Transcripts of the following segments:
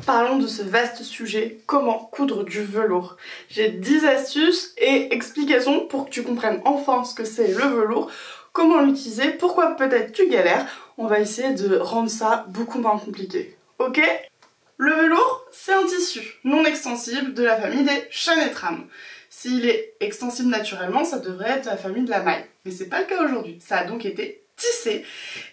Parlons de ce vaste sujet, comment coudre du velours. J'ai 10 astuces et explications pour que tu comprennes enfin ce que c'est le velours, comment l'utiliser, pourquoi peut-être tu galères. On va essayer de rendre ça beaucoup moins compliqué, ok? Le velours, c'est un tissu non extensible de la famille des Chanetram. S'il est extensible naturellement, ça devrait être la famille de la maille. Mais c'est pas le cas aujourd'hui. Ça a donc été tissé.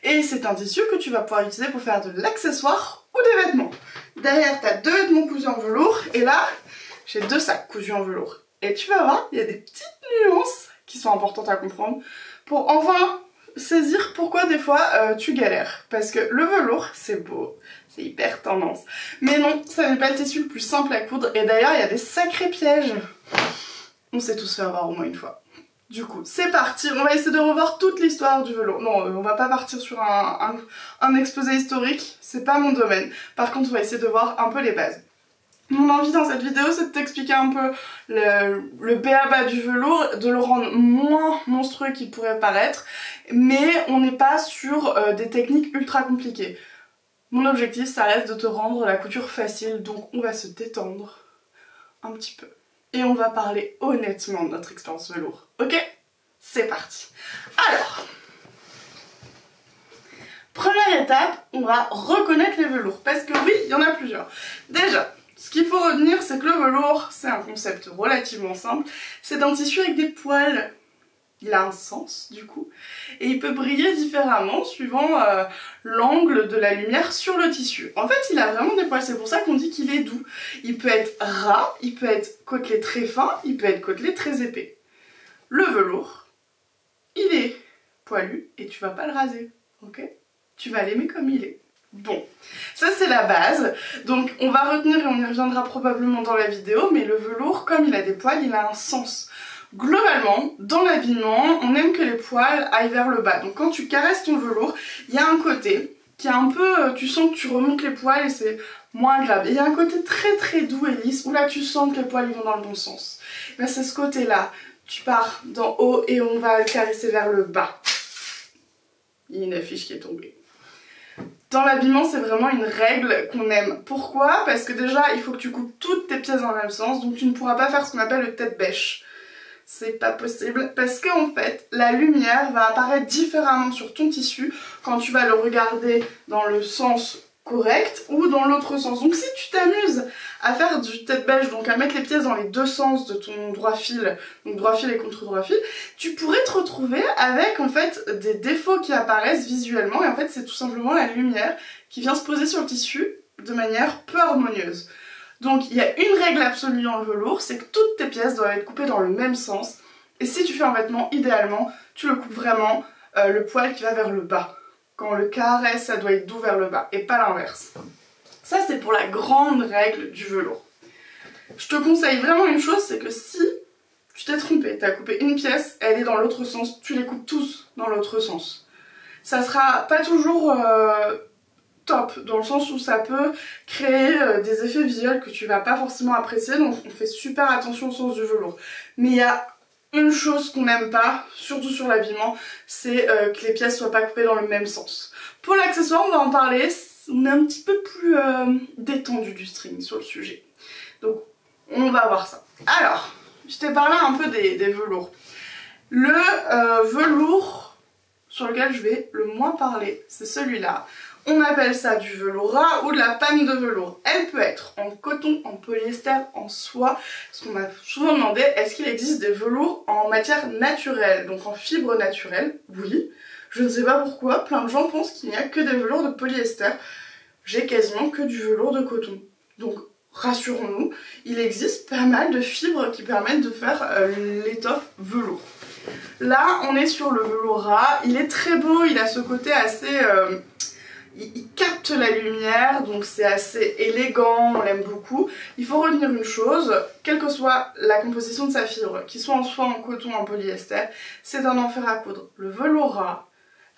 Et c'est un tissu que tu vas pouvoir utiliser pour faire de l'accessoire ou des vêtements. Derrière, tu as 2 vêtements cousus en velours. Et là, j'ai 2 sacs cousus en velours. Et tu vas voir, il y a des petites nuances qui sont importantes à comprendre pour enfin saisir pourquoi des fois tu galères. Parce que le velours, c'est beau. C'est hyper tendance. Mais non, ça n'est pas le tissu le plus simple à coudre. Et d'ailleurs, il y a des sacrés pièges. On s'est tous fait avoir au moins une fois. Du coup, c'est parti. On va essayer de revoir toute l'histoire du velours. Non, on va pas partir sur un exposé historique. C'est pas mon domaine. Par contre, on va essayer de voir un peu les bases. Mon envie dans cette vidéo, c'est de t'expliquer un peu le b.a.-ba du velours, de le rendre moins monstrueux qu'il pourrait paraître. Mais on n'est pas sur des techniques ultra compliquées. Mon objectif, ça reste de te rendre la couture facile, donc on va se détendre un petit peu. Et on va parler honnêtement de notre expérience velours, ok? C'est parti. Alors, première étape, on va reconnaître les velours, parce que oui, il y en a plusieurs. Déjà, ce qu'il faut retenir, c'est que le velours, c'est un concept relativement simple. C'est un tissu avec des poils. Il a un sens du coup, et il peut briller différemment suivant l'angle de la lumière sur le tissu. En fait, il a vraiment des poils, c'est pour ça qu'on dit qu'il est doux. Il peut être ras, il peut être côtelé très fin, il peut être côtelé très épais. Le velours, il est poilu et tu vas pas le raser, ok? Tu vas l'aimer comme il est. Bon, ça c'est la base, donc on va retenir et on y reviendra probablement dans la vidéo, mais le velours, comme il a des poils, il a un sens. Globalement, dans l'habillement, on aime que les poils aillent vers le bas. Donc quand tu caresses ton velours, il y a un côté qui est un peu... Tu sens que tu remontes les poils et c'est moins grave. Et il y a un côté très doux et lisse où là tu sens que les poils vont dans le bon sens. Ben, c'est ce côté-là. Tu pars d'en haut et on va le caresser vers le bas. Il y a une affiche qui est tombée. Dans l'habillement, c'est vraiment une règle qu'on aime. Pourquoi? Parce que déjà, il faut que tu coupes toutes tes pièces dans le même sens. Donc tu ne pourras pas faire ce qu'on appelle le tête-bêche. C'est pas possible parce qu'en fait la lumière va apparaître différemment sur ton tissu quand tu vas le regarder dans le sens correct ou dans l'autre sens. Donc si tu t'amuses à faire du tête-bêche, donc à mettre les pièces dans les deux sens de ton droit fil, donc droit fil et contre droit fil, tu pourrais te retrouver avec en fait des défauts qui apparaissent visuellement et en fait c'est tout simplement la lumière qui vient se poser sur le tissu de manière peu harmonieuse. Donc il y a une règle absolue dans le velours, c'est que toutes tes pièces doivent être coupées dans le même sens. Et si tu fais un vêtement, idéalement, tu le coupes vraiment le poil qui va vers le bas. Quand on le caresse, ça doit être doux vers le bas et pas l'inverse. Ça c'est pour la grande règle du velours. Je te conseille vraiment une chose, c'est que si tu t'es trompé, tu as coupé une pièce, elle est dans l'autre sens, tu les coupes tous dans l'autre sens. Ça sera pas toujours... top, dans le sens où ça peut créer des effets visuels que tu vas pas forcément apprécier, donc on fait super attention au sens du velours. Mais il y a une chose qu'on n'aime pas, surtout sur l'habillement, c'est que les pièces soient pas coupées dans le même sens. Pour l'accessoire, on va en parler, on est un petit peu plus détendu du string sur le sujet. Donc on va voir ça. Alors, je t'ai parlé un peu des velours. Le velours sur lequel je vais le moins parler, c'est celui-là. On appelle ça du velours ras ou de la panne de velours. Elle peut être en coton, en polyester, en soie. Parce qu'on m'a souvent demandé, est-ce qu'il existe des velours en matière naturelle, donc en fibre naturelle? Oui. Je ne sais pas pourquoi, plein de gens pensent qu'il n'y a que des velours de polyester. J'ai quasiment que du velours de coton. Donc rassurons-nous, il existe pas mal de fibres qui permettent de faire l'étoffe velours. Là, on est sur le velours ras. Il est très beau, il a ce côté assez... il capte la lumière, donc c'est assez élégant, on l'aime beaucoup. Il faut retenir une chose, quelle que soit la composition de sa fibre, qu'il soit en soie, en coton, en polyester, c'est un enfer à coudre. Le velours ras,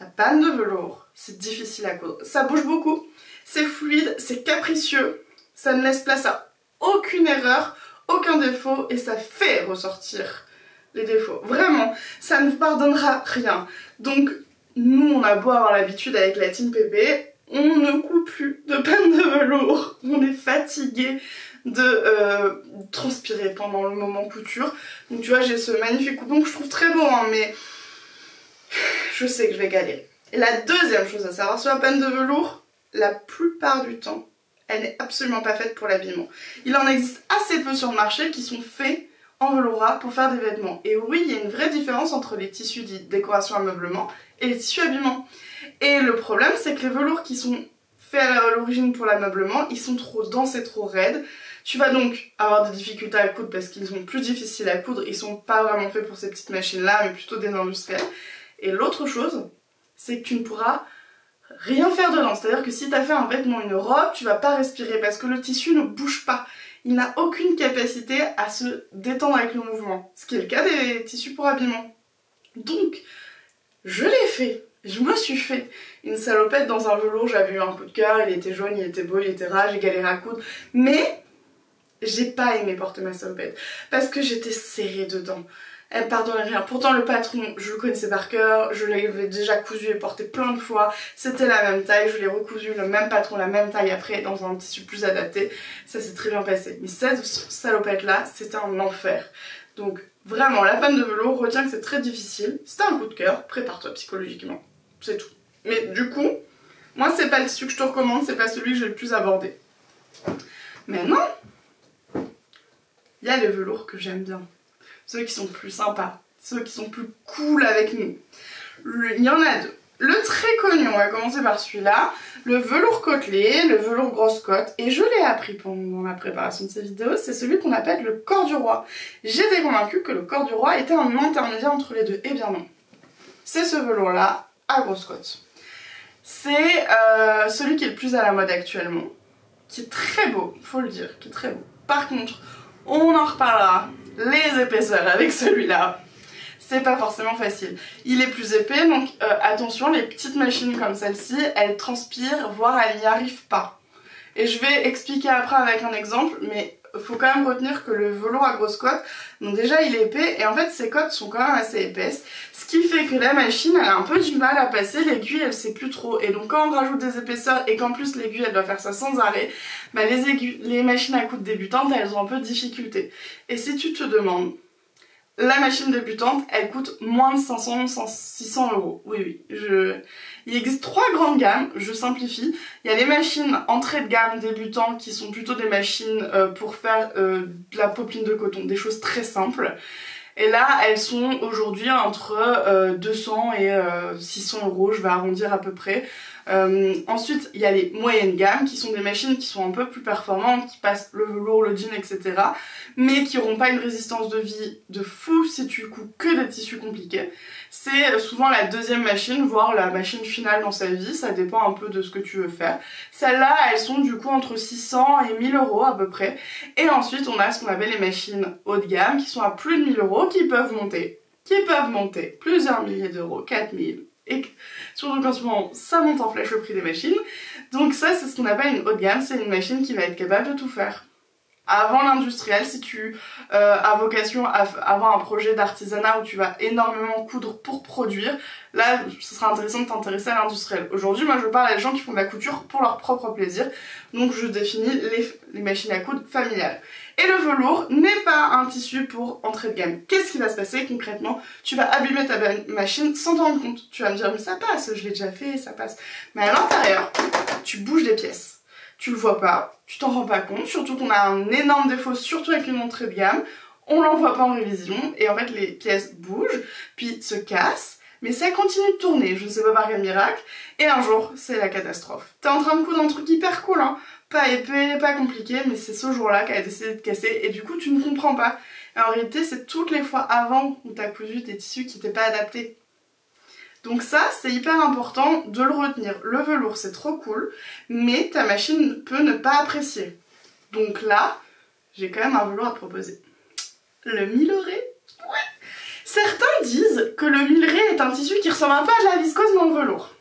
la panne de velours, c'est difficile à coudre. Ça bouge beaucoup, c'est fluide, c'est capricieux, ça ne laisse place à aucune erreur, aucun défaut, et ça fait ressortir les défauts. Vraiment, ça ne vous pardonnera rien. Donc, nous, on a beau avoir l'habitude avec la team PP, on ne coupe plus de panne de velours. On est fatigué. fatiguée de transpirer pendant le moment couture. Donc tu vois, j'ai ce magnifique coupon que je trouve très beau, hein, mais je sais que je vais galérer. Et la deuxième chose à savoir sur la panne de velours, la plupart du temps, elle n'est absolument pas faite pour l'habillement. Il en existe assez peu sur le marché qui sont faits en velours ras pour faire des vêtements. Et oui, il y a une vraie différence entre les tissus dits décoration ameublement et les tissus habillement. Et le problème, c'est que les velours qui sont faits à l'origine pour l'ameublement, ils sont trop denses et trop raides. Tu vas donc avoir des difficultés à coudre parce qu'ils sont plus difficiles à coudre, ils sont pas vraiment faits pour ces petites machines-là, mais plutôt des industriels. Et l'autre chose, c'est que tu ne pourras rien faire dedans. C'est-à-dire que si tu as fait un vêtement, une robe, tu vas pas respirer parce que le tissu ne bouge pas. Il n'a aucune capacité à se détendre avec le mouvement. Ce qui est le cas des tissus pour habillement. Donc, je l'ai fait. Je me suis fait une salopette dans un velours. J'avais eu un coup de cœur. Il était jaune, il était beau, il était ras. J'ai galéré à coudre. Mais, j'ai pas aimé porter ma salopette. Parce que j'étais serrée dedans. Elle me pardonnait rien. Pourtant le patron, je le connaissais par cœur, je l'avais déjà cousu et porté plein de fois. C'était la même taille, je l'ai recousu le même patron, la même taille après dans un tissu plus adapté. Ça s'est très bien passé. Mais cette salopette là, c'était un enfer. Donc vraiment, la panne de velours, retiens que c'est très difficile. C'était un coup de cœur, prépare-toi psychologiquement. C'est tout. Mais du coup, moi c'est pas le tissu que je te recommande, c'est pas celui que j'ai le plus abordé. Mais non, il y a les velours que j'aime bien. Ceux qui sont plus sympas, ceux qui sont plus cool avec nous. Il y en a deux. Le très connu, on va commencer par celui-là, le velours côtelé, le velours grosse côte, et je l'ai appris pendant la préparation de ces vidéos, c'est celui qu'on appelle le corps du roi. J'étais convaincue que le corps du roi était un intermédiaire entre les deux, eh bien non. C'est ce velours-là, à grosse côte. C'est celui qui est le plus à la mode actuellement, qui est très beau, faut le dire, qui est très beau. Par contre, on en reparlera. Les épaisseurs avec celui-là, c'est pas forcément facile. Il est plus épais, donc attention, les petites machines comme celle-ci, elles transpirent, voire elles n'y arrivent pas. Et je vais expliquer après avec un exemple, mais faut quand même retenir que le velours à grosse côte, donc déjà il est épais, et en fait ses côtes sont quand même assez épaisses, ce qui fait que la machine elle a un peu du mal à passer, l'aiguille elle sait plus trop, et donc quand on rajoute des épaisseurs et qu'en plus l'aiguille elle doit faire ça sans arrêt, bah les machines à coudre débutantes elles ont un peu de difficulté. Et si tu te demandes, la machine débutante, elle coûte moins de 600 euros. Oui, il existe trois grandes gammes, je simplifie. Il y a les machines entrée de gamme débutantes qui sont plutôt des machines pour faire de la popeline de coton, des choses très simples. Et là, elles sont aujourd'hui entre 200 et 600 euros, je vais arrondir à peu près. Ensuite, il y a les moyennes gammes qui sont des machines qui sont un peu plus performantes, qui passent le velours, le jean, etc. mais qui n'auront pas une résistance de vie de fou si tu couds que des tissus compliqués. C'est souvent la deuxième machine, voire la machine finale dans sa vie, ça dépend un peu de ce que tu veux faire. Celles-là, elles sont du coup entre 600 et 1000 euros à peu près. Et ensuite, on a ce qu'on appelle les machines haut de gamme qui sont à plus de 1000 euros, qui peuvent monter plusieurs milliers d'euros, 4000. Et surtout qu'en ce moment, ça monte en flèche le prix des machines. Donc ça, c'est ce qu'on appelle une haut de gamme, c'est une machine qui va être capable de tout faire. Avant l'industriel, si tu as vocation à avoir un projet d'artisanat où tu vas énormément coudre pour produire, là, ce sera intéressant de t'intéresser à l'industriel. Aujourd'hui, moi, je parle à des gens qui font de la couture pour leur propre plaisir, donc je définis les machines à coudre familiales. Et le velours n'est pas un tissu pour entrée de gamme. Qu'est-ce qui va se passer concrètement? Tu vas abîmer ta machine sans t'en rendre compte. Tu vas me dire, mais ça passe, je l'ai déjà fait, ça passe. Mais à l'intérieur, tu bouges des pièces. Tu le vois pas, tu t'en rends pas compte, surtout qu'on a un énorme défaut, surtout avec une entrée de gamme, on l'en voit pas en révision, et en fait les pièces bougent, puis se cassent, mais ça continue de tourner, je ne sais pas par quel miracle, et un jour, c'est la catastrophe. T'es en train de coudre un truc hyper cool, hein, pas épais, pas compliqué, mais c'est ce jour-là qu'elle a décidé de casser, et du coup tu ne comprends pas. Et en réalité, c'est toutes les fois avant où t'as cousu des tissus qui n'étaient pas adaptés. Donc ça, c'est hyper important de le retenir. Le velours, c'est trop cool, mais ta machine peut ne pas apprécier. Donc là, j'ai quand même un velours à te proposer. Le milleré. Ouais. Certains disent que le milleré est un tissu qui ressemble un peu à de la viscose mais en velours.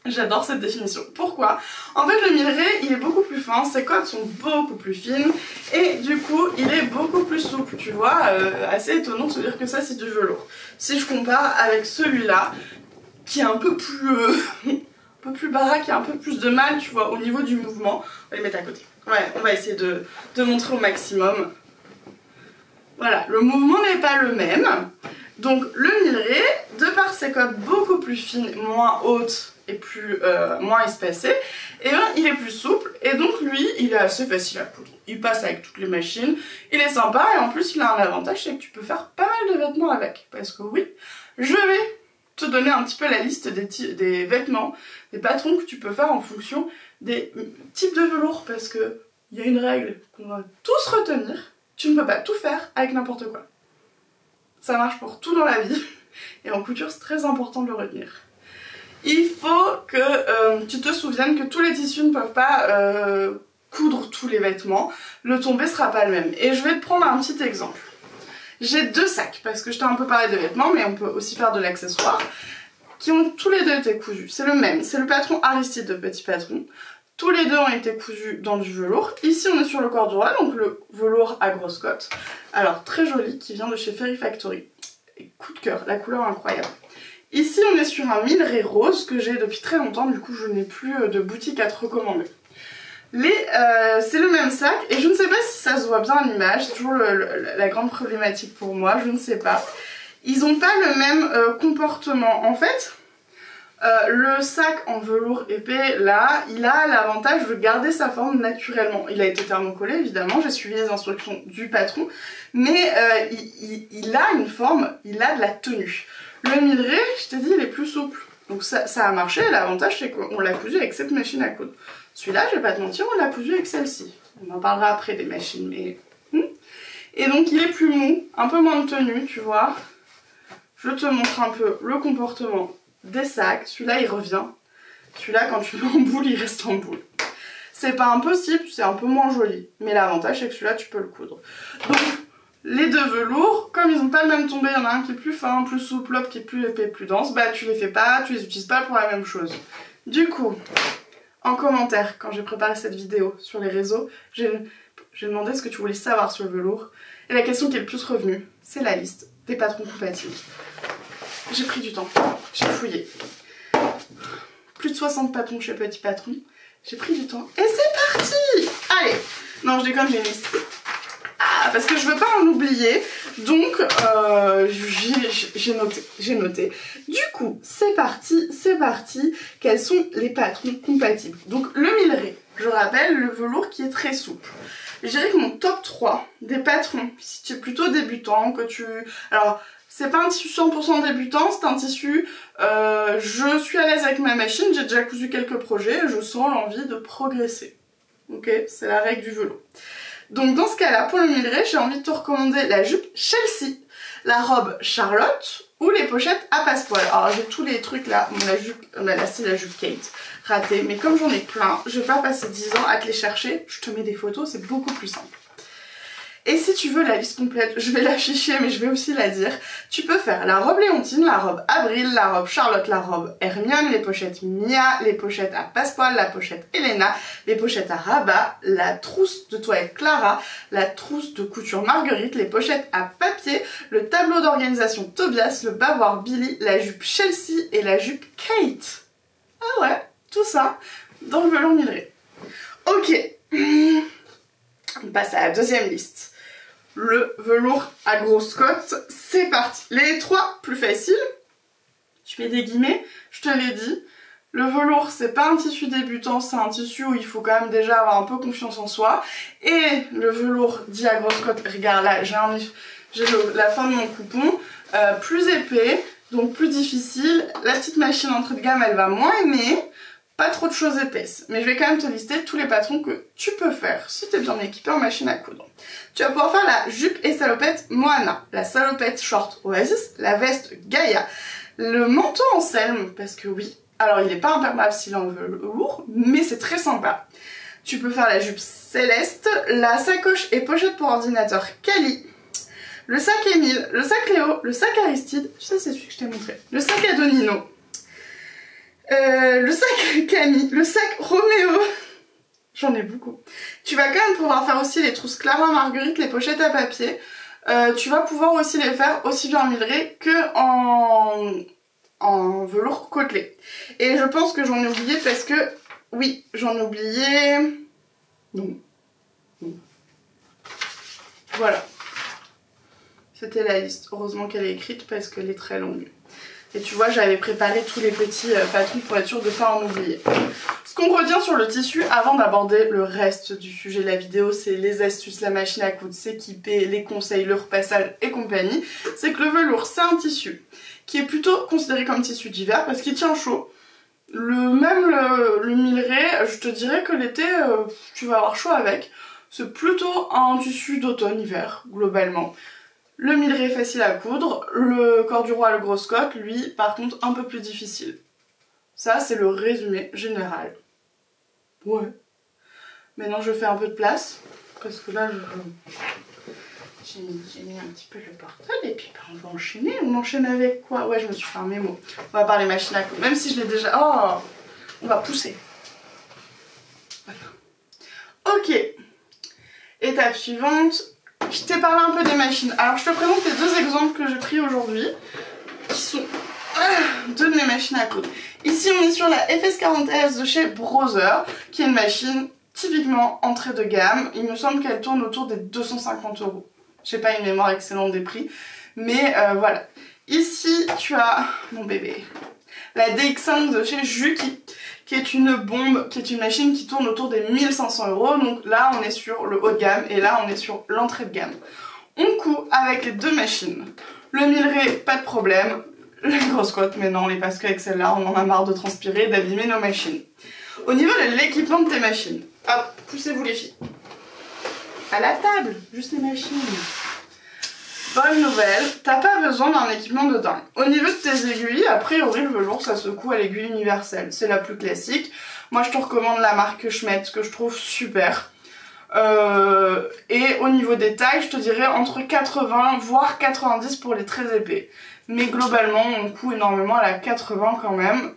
J'adore cette définition. Pourquoi? En fait, le milleré, il est beaucoup plus fin, ses côtes sont beaucoup plus fines, et du coup, il est beaucoup plus souple, tu vois, assez étonnant de se dire que ça, c'est du velours. Si je compare avec celui-là, qui est un peu peu plus baraque et un peu plus de mal, tu vois, au niveau du mouvement. On va les mettre à côté. Ouais, on va essayer de montrer au maximum. Voilà, le mouvement n'est pas le même. Donc le Milleray, de par ses coques beaucoup plus fines, moins hautes et moins espacées, et bien il est plus souple et donc lui il est assez facile à coudre. Il passe avec toutes les machines, il est sympa et en plus il a un avantage, c'est que tu peux faire pas mal de vêtements avec. Parce que oui, je vais te donner un petit peu la liste des vêtements, des patrons que tu peux faire en fonction des types de velours. Parce que il y a une règle qu'on va tous retenir, tu ne peux pas tout faire avec n'importe quoi. Ça marche pour tout dans la vie et en couture c'est très important de le retenir. Il faut que tu te souviennes que tous les tissus ne peuvent pas coudre tous les vêtements, le tombé sera pas le même. Et je vais te prendre un petit exemple. J'ai 2 sacs, parce que je t'ai un peu parlé des vêtements, mais on peut aussi faire de l'accessoire, qui ont tous les deux été cousus. C'est le même, c'est le patron Aristide de Petit Patron. Tous les deux ont été cousus dans du velours. Ici on est sur le corps du roi, donc le velours à grosse cote. Alors très joli, qui vient de chez Fairy Factory. Et coup de cœur, la couleur incroyable. Ici on est sur un Milleray rose que j'ai depuis très longtemps, du coup je n'ai plus de boutique à te recommander. C'est le même sac et je ne sais pas si ça se voit bien à l'image, c'est toujours la grande problématique pour moi, je ne sais pas. Ils n'ont pas le même comportement. En fait, le sac en velours épais, là, il a l'avantage de garder sa forme naturellement. Il a été thermocollé, évidemment, j'ai suivi les instructions du patron, mais il a une forme, il a de la tenue. Le Milleray, je t'ai dit, il est plus souple. Donc ça a marché, l'avantage c'est qu'on l'a cousu avec cette machine à coudre. Celui-là, je vais pas te mentir, on l'a cousu avec celle-ci. On en parlera après des machines, mais... Et donc il est plus mou, un peu moins de tenue, tu vois. Je te montre un peu le comportement des sacs. Celui-là, il revient. Celui-là, quand tu le mets en boule, il reste en boule. C'est pas impossible, c'est un peu moins joli. Mais l'avantage, c'est que celui-là, tu peux le coudre. Donc, les deux velours, comme ils n'ont pas le même tombé, il y en a un qui est plus fin, plus souple, l'autre qui est plus épais, plus dense, bah tu les fais pas, tu les utilises pas pour la même chose. Du coup, en commentaire, quand j'ai préparé cette vidéo sur les réseaux, j'ai demandé ce que tu voulais savoir sur le velours. Et la question qui est le plus revenue, c'est la liste des patrons compatibles. J'ai pris du temps, j'ai fouillé. Plus de 60 patrons chez Petit Patron. J'ai pris du temps et c'est parti! Allez! Non, je déconne, j'ai une liste. Ah, parce que je veux pas en oublier, donc j'ai noté. Du coup, c'est parti. Quels sont les patrons compatibles? Donc le Milleray, je rappelle, le velours qui est très souple. Je dirais que mon top 3 des patrons, si tu es plutôt débutant, que tu... Alors, c'est pas un tissu 100% débutant, c'est un tissu... je suis à l'aise avec ma machine, j'ai déjà cousu quelques projets, je sens l'envie de progresser. Ok, c'est la règle du velours. Donc dans ce cas-là, pour le Milleray, j'ai envie de te recommander la jupe Chelsea, la robe Charlotte ou les pochettes à passepoil. Alors j'ai tous les trucs là, bon, la jupe, là c'est la jupe Kate, ratée, mais comme j'en ai plein, je vais pas passer 10 ans à te les chercher, je te mets des photos, c'est beaucoup plus simple. Et si tu veux la liste complète, je vais l'afficher mais je vais aussi la dire. Tu peux faire la robe Léontine, la robe Avril, la robe Charlotte, la robe Hermione, les pochettes Mia, les pochettes à passepoil, la pochette Elena, les pochettes à rabat, la trousse de toilette Clara, la trousse de couture Marguerite, les pochettes à papier, le tableau d'organisation Tobias, le bavoir Billy, la jupe Chelsea et la jupe Kate. Ah ouais, tout ça dans le velours Milleray. Ok, on passe à la deuxième liste. Le velours à grosse cote, c'est parti. Les 3 plus faciles, je mets des guillemets, je te l'ai dit. Le velours, c'est pas un tissu débutant, c'est un tissu où il faut quand même déjà avoir un peu confiance en soi. Et le velours dit à grosse cote, regarde là, j'ai la fin de mon coupon, plus épais, donc plus difficile. La petite machine entrée de gamme, elle va moins aimer. Pas trop de choses épaisses, mais je vais quand même te lister tous les patrons que tu peux faire si tu es bien équipé en machine à coudre. Tu vas pouvoir faire la jupe et salopette Moana, la salopette short Oasis, la veste Gaïa, le manteau en selme, parce que oui, alors il n'est pas imperméable s'il est en velours, mais c'est très sympa. Tu peux faire la jupe Céleste, la sacoche et pochette pour ordinateur Kali, le sac Émile, le sac Léo, le sac Aristide, ça c'est celui que je t'ai montré, le sac Adonino, le sac Camille, le sac Roméo, j'en ai beaucoup. Tu vas quand même pouvoir faire aussi les trousses Clara Marguerite, les pochettes à papier. Tu vas pouvoir aussi les faire aussi bien en Milleray que en velours côtelé. Et je pense que j'en ai oublié parce que, oui, j'en ai oublié... Non. Voilà. C'était la liste. Heureusement qu'elle est écrite parce qu'elle est très longue. Et tu vois, j'avais préparé tous les petits patrons pour être sûre de ne pas en oublier. Ce qu'on retient sur le tissu, avant d'aborder le reste du sujet de la vidéo, c'est les astuces, la machine à coudre, s'équiper, les conseils, le repassage et compagnie, c'est que le velours, c'est un tissu qui est plutôt considéré comme tissu d'hiver parce qu'il tient chaud. Le milleret, je te dirais que l'été, tu vas avoir chaud avec. C'est plutôt un tissu d'automne-hiver, globalement. Le milleret est facile à coudre, le corps du roi, le gros Scott, lui, par contre, un peu plus difficile. Ça, c'est le résumé général. Ouais. Maintenant, je fais un peu de place, parce que là, j'ai mis un petit peu le portable, et puis on va enchaîner. On enchaîne avec quoi? Ouais, je me suis fait un mémo. On va parler machine à coudre, même si je l'ai déjà... Oh, on va pousser. Voilà. Ok. Étape suivante. Je t'ai parlé un peu des machines. Alors je te présente les deux exemples que j'ai pris aujourd'hui, qui sont deux de mes machines à coudre. Ici on est sur la FS40S de chez Brother, qui est une machine typiquement entrée de gamme. Il me semble qu'elle tourne autour des 250 €. J'ai pas une mémoire excellente des prix, mais voilà. Ici tu as mon bébé, la DX5 de chez Juki, qui est une bombe, qui est une machine qui tourne autour des 1500 €. Donc là, on est sur le haut de gamme et là, on est sur l'entrée de gamme. On coud avec les deux machines. Le milleret, pas de problème. Les grosses côtes, mais non, on les passe qu'avec celle-là. On en a marre de transpirer, d'abîmer nos machines. Au niveau de l'équipement de tes machines, hop, poussez-vous les filles. À la table, juste les machines. Bonne nouvelle, t'as pas besoin d'un équipement de dingue. Au niveau de tes aiguilles, a priori le velours ça se coud à l'aiguille universelle, c'est la plus classique. Moi je te recommande la marque Schmetz que je trouve super. Et au niveau des tailles, je te dirais entre 80 voire 90 pour les très épais. Mais globalement on coud énormément à la 80 quand même.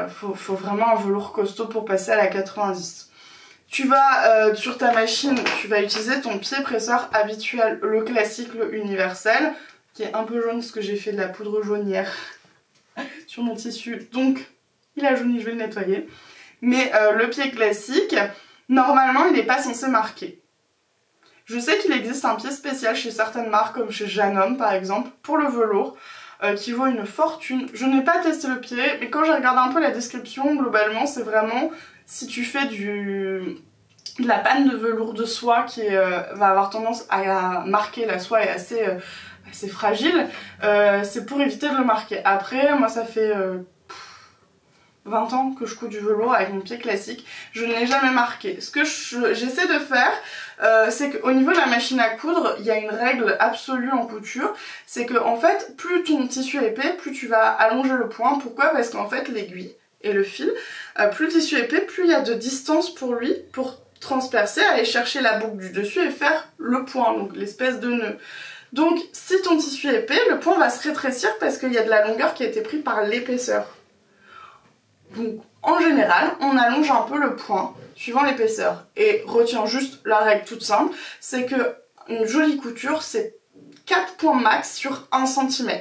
Faut vraiment un velours costaud pour passer à la 90. Tu vas, sur ta machine, tu vas utiliser ton pied presseur habituel, le classique, le universel, qui est un peu jaune parce que j'ai fait de la poudre jaune hier sur mon tissu, donc il a jauni, je vais le nettoyer. Mais le pied classique, normalement, il n'est pas censé marquer. Je sais qu'il existe un pied spécial chez certaines marques, comme chez Janome par exemple, pour le velours, qui vaut une fortune. Je n'ai pas testé le pied, mais quand j'ai regardé un peu la description, globalement, c'est vraiment... Si tu fais de la panne de velours de soie qui va avoir tendance à marquer, la soie est assez fragile, c'est pour éviter de le marquer. Après, moi ça fait 20 ans que je couds du velours avec mon pied classique, je ne l'ai jamais marqué. Ce que j'essaie de faire, c'est qu'au niveau de la machine à coudre, il y a une règle absolue en couture, c'est que en fait, plus ton tissu est épais, plus tu vas allonger le point. Pourquoi? Parce qu'en fait, l'aiguille et le fil, plus le tissu est épais, plus il y a de distance pour lui, pour transpercer, aller chercher la boucle du dessus et faire le point, donc l'espèce de nœud. Donc si ton tissu est épais, le point va se rétrécir parce qu'il y a de la longueur qui a été prise par l'épaisseur. Donc en général, on allonge un peu le point, suivant l'épaisseur. Et retiens juste la règle toute simple, c'est que une jolie couture, c'est 4 points max sur 1 cm.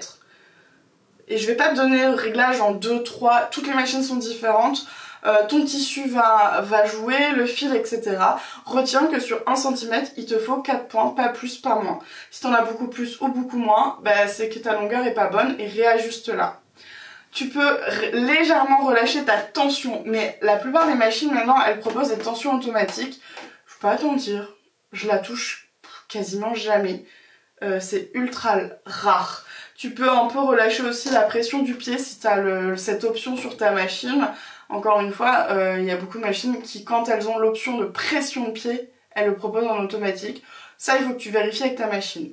Et je vais pas te donner le réglage en 2, 3, toutes les machines sont différentes, ton tissu va jouer, le fil, etc. Retiens que sur 1 cm, il te faut 4 points, pas plus, pas moins. Si t'en as beaucoup plus ou beaucoup moins, bah, c'est que ta longueur est pas bonne et réajuste là. Tu peux légèrement relâcher ta tension, mais la plupart des machines maintenant, elles proposent des tensions automatiques. Je peux pas te mentir, je la touche quasiment jamais. C'est ultra rare. Tu peux un peu relâcher aussi la pression du pied si tu as cette option sur ta machine. Encore une fois, il y a beaucoup de machines qui, quand elles ont l'option de pression de pied, elles le proposent en automatique. Ça, il faut que tu vérifies avec ta machine.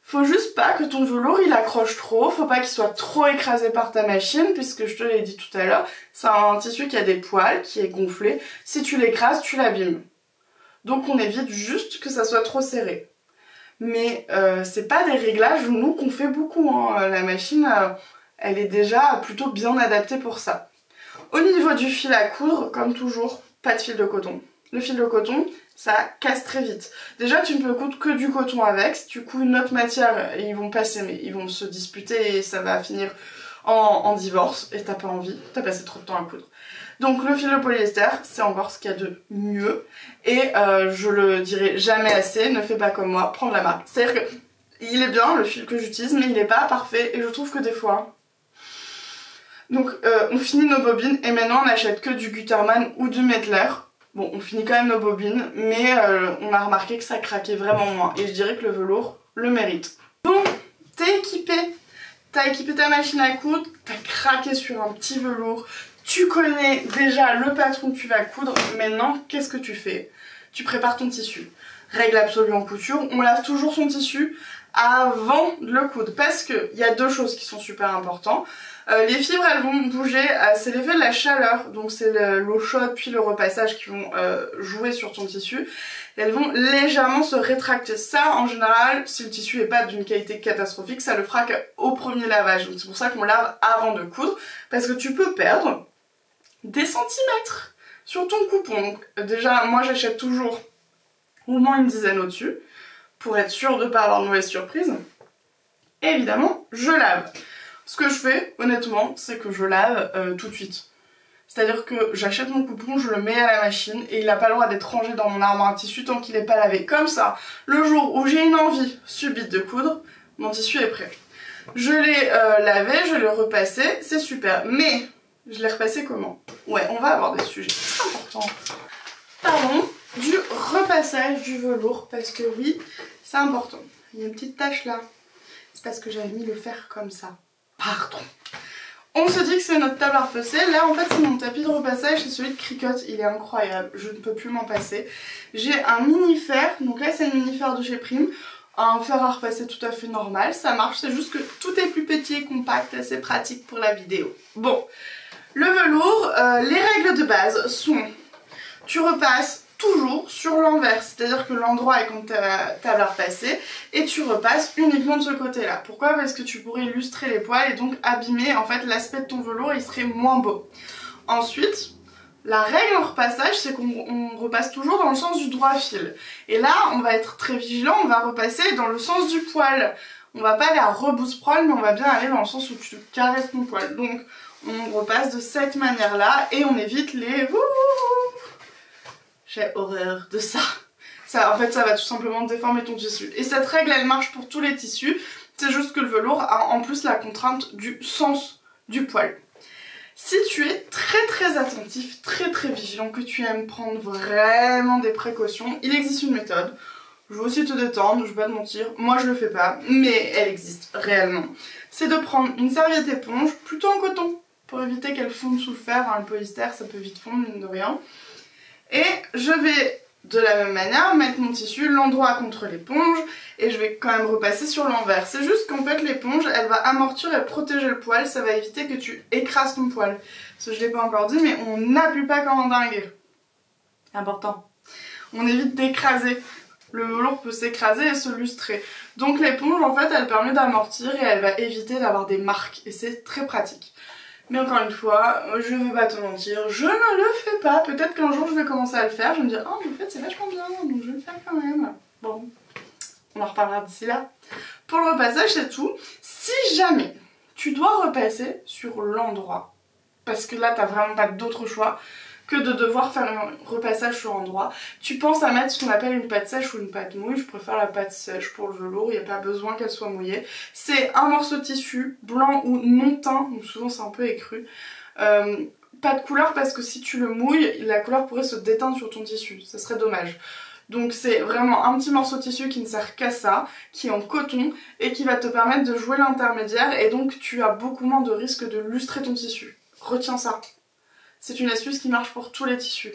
Faut juste pas que ton velours il accroche trop, faut pas qu'il soit trop écrasé par ta machine, puisque je te l'ai dit tout à l'heure, c'est un tissu qui a des poils, qui est gonflé. Si tu l'écrases, tu l'abîmes. Donc on évite juste que ça soit trop serré. Mais c'est pas des réglages nous qu'on fait beaucoup, hein. La machine elle est déjà plutôt bien adaptée pour ça. Au niveau du fil à coudre, comme toujours, pas de fil de coton. Le fil de coton, ça casse très vite. Déjà tu ne peux coudre que du coton avec, si tu couds une autre matière, ils vont pas s'aimer, ils vont se disputer et ça va finir en divorce et t'as pas envie, t'as passé trop de temps à coudre. Donc le fil de polyester, c'est encore ce qu'il y a de mieux. Et je le dirai jamais assez, ne fais pas comme moi, prends de la marque. C'est-à-dire que il est bien le fil que j'utilise, mais il n'est pas parfait et je trouve que des fois... Donc on finit nos bobines et maintenant on n'achète que du Gutermann ou du Mettler. Bon, on finit quand même nos bobines, mais on a remarqué que ça craquait vraiment moins. Et je dirais que le velours le mérite. Bon, t'es équipé. T'as équipé ta machine à coudre, t'as craqué sur un petit velours. Tu connais déjà le patron que tu vas coudre. Maintenant, qu'est-ce que tu fais? Tu prépares ton tissu. Règle absolue en couture, on lave toujours son tissu avant de le coudre. Parce qu'il y a deux choses qui sont super importantes. Les fibres elles vont bouger, c'est l'effet de la chaleur, donc c'est l'eau chaude puis le repassage qui vont jouer sur ton tissu. Et elles vont légèrement se rétracter. Ça en général, si le tissu n'est pas d'une qualité catastrophique, ça le fera qu'au premier lavage. Donc c'est pour ça qu'on lave avant de coudre, parce que tu peux perdre des centimètres sur ton coupon. Donc déjà moi j'achète toujours au moins une dizaine au-dessus, pour être sûre de ne pas avoir de mauvaise surprise. Et évidemment, je lave. Ce que je fais, honnêtement, c'est que je lave tout de suite. C'est-à-dire que j'achète mon coupon, je le mets à la machine et il n'a pas le droit d'être rangé dans mon armoire à tissu tant qu'il n'est pas lavé. Comme ça, le jour où j'ai une envie subite de coudre, mon tissu est prêt. Je l'ai lavé, je l'ai repassé, c'est super. Mais, je l'ai repassé comment? Ouais, on va avoir des sujets, c'est important. Parlons du repassage du velours, parce que oui, c'est important. Il y a une petite tache là, c'est parce que j'avais mis le fer comme ça. Pardon. On se dit que c'est notre table à repasser. Là en fait c'est mon tapis de repassage, c'est celui de Cricut, il est incroyable, je ne peux plus m'en passer. J'ai un mini fer, donc là c'est le mini fer de chez Prime. Un fer à repasser tout à fait normal, ça marche, c'est juste que tout est plus petit et compact, c'est pratique pour la vidéo. Bon, le velours, les règles de base sont, tu repasses toujours sur l'envers, c'est-à-dire que l'endroit est comme ta table à repasser et tu repasses uniquement de ce côté-là. Pourquoi? Parce que tu pourrais illustrer les poils et donc abîmer en fait l'aspect de ton velours, il serait moins beau. Ensuite, la règle en repassage, c'est qu'on repasse toujours dans le sens du droit fil. Et là, on va être très vigilant, on va repasser dans le sens du poil. On va pas aller à rebousse-poil, mais on va bien aller dans le sens où tu caresses ton poil. Donc, on repasse de cette manière-là et on évite les... J'ai horreur de ça. En fait, ça va tout simplement déformer ton tissu. Et cette règle, elle marche pour tous les tissus. C'est juste que le velours a en plus la contrainte du sens du poil. Si tu es très attentif, très vigilant, que tu aimes prendre vraiment des précautions, il existe une méthode. Je vais aussi te détendre, je vais pas te mentir, moi je le fais pas, mais elle existe réellement. C'est de prendre une serviette éponge, plutôt en coton, pour éviter qu'elle fonde sous le fer. Le polyester, ça peut vite fondre, mine de rien. Et je vais de la même manière mettre mon tissu l'endroit contre l'éponge et je vais quand même repasser sur l'envers. C'est juste qu'en fait l'éponge elle va amortir et protéger le poil, ça va éviter que tu écrases ton poil. Parce que je l'ai pas encore dit mais on n'appuie pas comme un dingue. Important. On évite d'écraser. Le velours peut s'écraser et se lustrer. Donc l'éponge en fait elle permet d'amortir et elle va éviter d'avoir des marques et c'est très pratique. Mais encore une fois, je ne vais pas te mentir, je ne le fais pas. Peut-être qu'un jour je vais commencer à le faire, je vais me dire, oh mais en fait c'est vachement bien, donc je vais le faire quand même. Bon, on en reparlera d'ici là. Pour le repassage c'est tout. Si jamais tu dois repasser sur l'endroit, parce que là t'as vraiment pas d'autre choix que de devoir faire un repassage sur endroit, tu penses à mettre ce qu'on appelle une pâte sèche ou une pâte mouille. Je préfère la pâte sèche pour le velours, il n'y a pas besoin qu'elle soit mouillée. C'est un morceau de tissu blanc ou non teint, donc souvent c'est un peu écru. Pas de couleur parce que si tu le mouilles, la couleur pourrait se déteindre sur ton tissu, ça serait dommage. Donc c'est vraiment un petit morceau de tissu qui ne sert qu'à ça, qui est en coton et qui va te permettre de jouer l'intermédiaire et donc tu as beaucoup moins de risque de lustrer ton tissu. Retiens ça. C'est une astuce qui marche pour tous les tissus.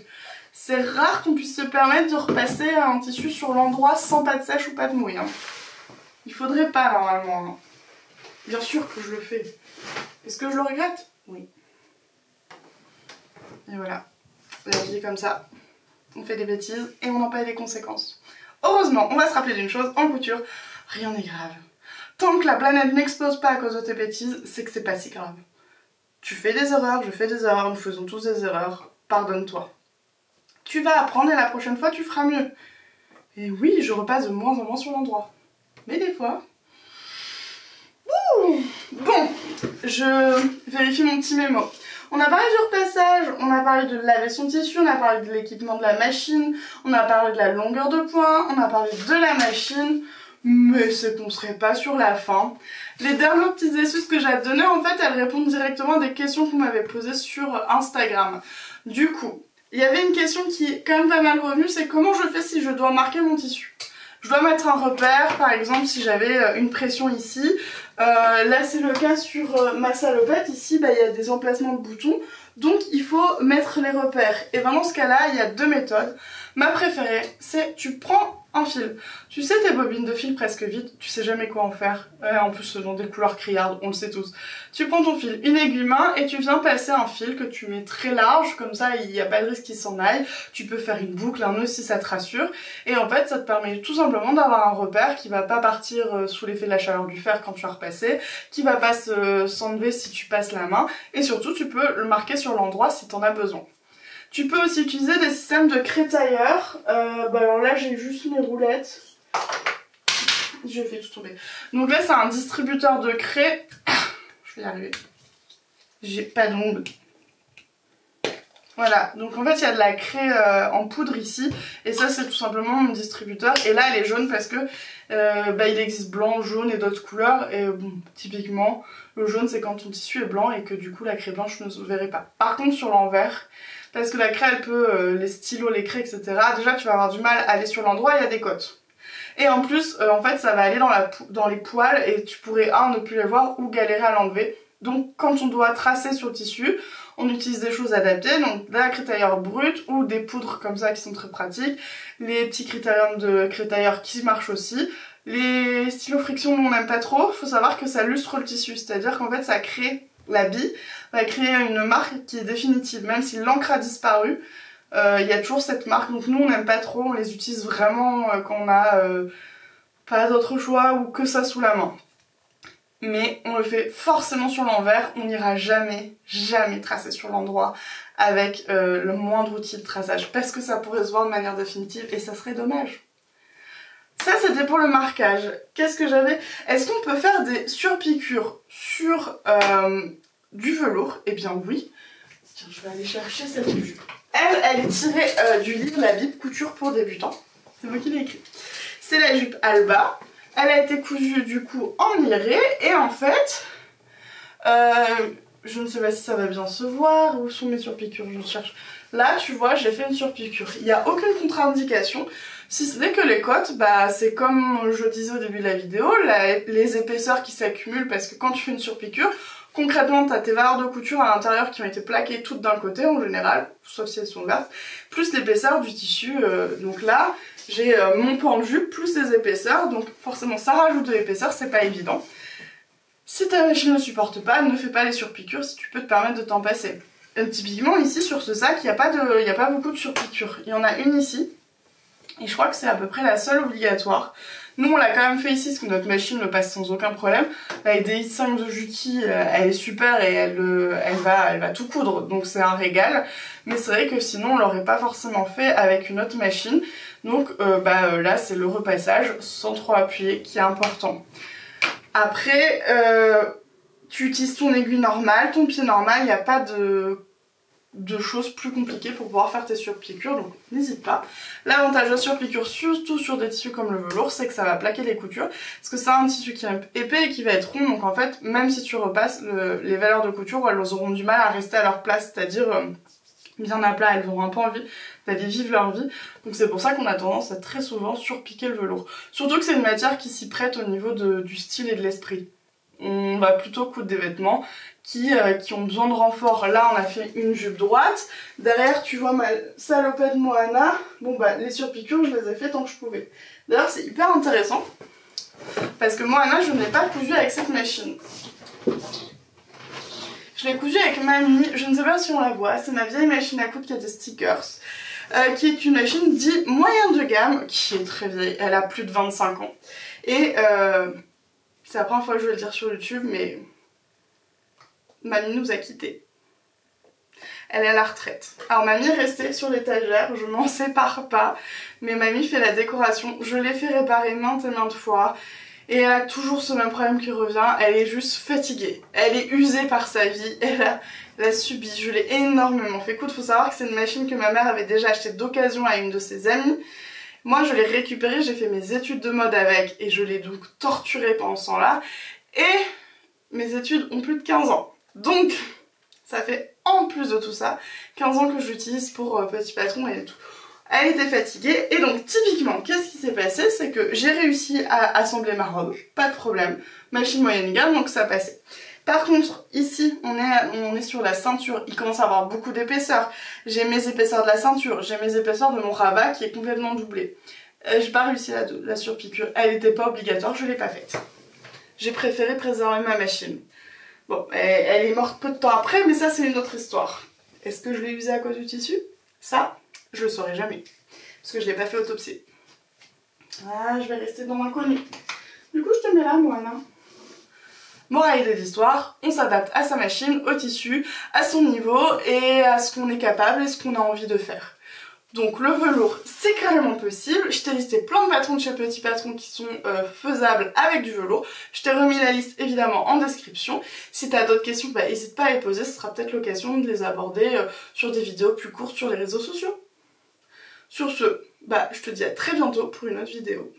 C'est rare qu'on puisse se permettre de repasser un tissu sur l'endroit sans pâte sèche ou pâte mouille. Hein. Il faudrait pas normalement. Hein. Bien sûr que je le fais. Est-ce que je le regrette? Oui. Et voilà. La vie est comme ça. On fait des bêtises et on en paye les conséquences. Heureusement, on va se rappeler d'une chose, en couture, rien n'est grave. Tant que la planète n'explose pas à cause de tes bêtises, c'est que c'est pas si grave. Tu fais des erreurs, je fais des erreurs, nous faisons tous des erreurs, pardonne-toi. Tu vas apprendre et la prochaine fois tu feras mieux. Et oui, je repasse de moins en moins sur l'endroit. Mais des fois... Bon, je vérifie mon petit mémo. On a parlé du repassage, on a parlé de laver son tissu, on a parlé de l'équipement de la machine, on a parlé de la longueur de point, on a parlé de la machine, mais c'est qu'on serait pas sur la fin. Les dernières petites astuces que j'ai à te donner, en fait, elles répondent directement à des questions qu'on m'avait posées sur Instagram. Du coup, il y avait une question qui est quand même pas mal revenue, c'est comment je fais si je dois marquer mon tissu. Je dois mettre un repère, par exemple si j'avais une pression ici. Là c'est le cas sur ma salopette, ici il y a des emplacements de boutons, donc il faut mettre les repères. Et ben dans ce cas là il y a deux méthodes. Ma préférée c'est tu prends un fil. Tu sais tes bobines de fil presque vides, tu sais jamais quoi en faire. En plus dans des couleurs criardes, on le sait tous. Tu prends ton fil, une aiguille main et tu viens passer un fil que tu mets très large, comme ça il n'y a pas de risque qu'il s'en aille. Tu peux faire une boucle, un nœud si ça te rassure. Et en fait ça te permet tout simplement d'avoir un repère qui va pas partir sous l'effet de la chaleur du fer quand tu vas repasser, qui va pas s'enlever si tu passes la main, et surtout tu peux le marquer sur l'endroit si t'en as besoin. Tu peux aussi utiliser des systèmes de crétailleurs. Alors là j'ai juste mes roulettes. Je fais tout tomber. Donc là c'est un distributeur de craie. Je vais y arriver. J'ai pas d'ongles. Voilà, donc en fait il y a de la craie en poudre ici, et ça c'est tout simplement mon distributeur. Et là elle est jaune parce que il existe blanc, jaune et d'autres couleurs, et bon, typiquement le jaune c'est quand ton tissu est blanc et que du coup la craie blanche ne se verrait pas. Par contre sur l'envers, parce que la craie elle peut, les stylos, les craies etc, déjà tu vas avoir du mal à aller sur l'endroit, il y a des cotes. Et en plus en fait ça va aller dans les poils et tu pourrais ne plus les voir ou galérer à l'enlever. Donc quand on doit tracer sur le tissu, on utilise des choses adaptées, donc de la crétailleur brute ou des poudres comme ça qui sont très pratiques, les petits critériums de crétailleur qui marchent aussi. Les stylos friction on n'aime pas trop, faut savoir que ça lustre le tissu, c'est-à-dire qu'en fait ça crée la bille, va créer une marque qui est définitive, même si l'encre a disparu, il y a toujours cette marque, donc nous on n'aime pas trop, on les utilise vraiment quand on a pas d'autre choix ou que ça sous la main. Mais on le fait forcément sur l'envers, on n'ira jamais tracer sur l'endroit avec le moindre outil de traçage, parce que ça pourrait se voir de manière définitive et ça serait dommage. Ça c'était pour le marquage. Qu'est-ce que j'avais? Est-ce qu'on peut faire des surpiqûres sur du velours? Eh bien oui. Tiens, je vais aller chercher cette jupe. Elle est tirée du livre La Bible couture pour débutants. C'est moi qui l'ai écrit. C'est la jupe Alba. Elle a été cousue du coup en liré et en fait, je ne sais pas si ça va bien se voir, où sont mes surpiqûres, je cherche. Là tu vois j'ai fait une surpiqûre, il n'y a aucune contre-indication, si ce n'est que les cotes, c'est comme je disais au début de la vidéo, les épaisseurs qui s'accumulent parce que quand tu fais une surpiqûre, concrètement tu as tes valeurs de couture à l'intérieur qui ont été plaquées toutes d'un côté en général, sauf si elles sont vertes, plus l'épaisseur du tissu, donc là j'ai mon pan de jupe plus les épaisseurs, donc forcément ça rajoute de l'épaisseur, c'est pas évident. Si ta machine ne supporte pas, ne fais pas les surpiqûres si tu peux te permettre de t'en passer. Typiquement ici sur ce sac, il n'y a pas beaucoup de surpiqûres. Il y en a une ici, et je crois que c'est à peu près la seule obligatoire. Nous on l'a quand même fait ici parce que notre machine le passe sans aucun problème. La DX5 de Juki, elle est super et elle va tout coudre, donc c'est un régal. Mais c'est vrai que sinon on l'aurait pas forcément fait avec une autre machine. Donc là c'est le repassage sans trop appuyer qui est important. Après tu utilises ton aiguille normale, ton pied normal, il n'y a pas de choses plus compliquées pour pouvoir faire tes surpiqûres, donc n'hésite pas. L'avantage de la surpiqûre, surtout sur des tissus comme le velours, c'est que ça va plaquer les coutures, parce que c'est un tissu qui est épais et qui va être rond, donc en fait, même si tu repasses, les valeurs de couture, elles auront du mal à rester à leur place, c'est-à-dire bien à plat, elles auront un peu envie d'aller vivre leur vie, donc c'est pour ça qu'on a tendance à très souvent surpiquer le velours. Surtout que c'est une matière qui s'y prête au niveau du style et de l'esprit. On va plutôt coudre des vêtements qui ont besoin de renfort. Là on a fait une jupe droite, derrière tu vois ma salopette Moana, les surpiqûres je les ai fait tant que je pouvais. D'ailleurs c'est hyper intéressant, parce que Moana je ne l'ai pas cousu avec cette machine. Je l'ai cousu avec Mamie, je ne sais pas si on la voit, c'est ma vieille machine à coudre qui a des stickers, qui est une machine dite moyen de gamme, qui est très vieille, elle a plus de 25 ans. Et c'est la première fois que je vais le dire sur YouTube, mais Mamie nous a quittés. Elle est à la retraite. Alors Mamie est restée sur l'étagère, je m'en sépare pas, mais Mamie fait la décoration. Je l'ai fait réparer maintes et maintes fois. Et elle a toujours ce même problème qui revient, elle est juste fatiguée. Elle est usée par sa vie, elle a subi, je l'ai énormément fait. Écoute, faut savoir que c'est une machine que ma mère avait déjà achetée d'occasion à une de ses amies. Moi je l'ai récupérée, j'ai fait mes études de mode avec et je l'ai donc torturée pendant ce temps-là. Et mes études ont plus de 15 ans. Donc ça fait en plus de tout ça 15 ans que je l'utilise pour Petit Patron et tout. Elle était fatiguée et donc typiquement qu'est-ce qui s'est passé, c'est que j'ai réussi à assembler ma robe, pas de problème, machine moyenne gamme donc ça passait. Par contre ici on est sur la ceinture, il commence à avoir beaucoup d'épaisseur, j'ai mes épaisseurs de la ceinture, j'ai mes épaisseurs de mon rabat qui est complètement doublé. J'ai pas réussi la surpiqûre, elle n'était pas obligatoire, je l'ai pas faite. J'ai préféré préserver ma machine. Bon, elle est morte peu de temps après mais ça c'est une autre histoire. Est-ce que je l'ai usée à cause du tissu? Ça je le saurai jamais, parce que je l'ai pas fait autopsie. Ah, je vais rester dans l'inconnu. Du coup, je te mets là, Moana. Moralité de l'histoire, on s'adapte à sa machine, au tissu, à son niveau et à ce qu'on est capable et ce qu'on a envie de faire. Donc le velours, c'est carrément possible. Je t'ai listé plein de patrons de chez Petit Patron qui sont faisables avec du velours. Je t'ai remis la liste évidemment en description. Si t'as d'autres questions, bah, n'hésite pas à les poser, ce sera peut-être l'occasion de les aborder sur des vidéos plus courtes sur les réseaux sociaux. Sur ce, bah, je te dis à très bientôt pour une autre vidéo.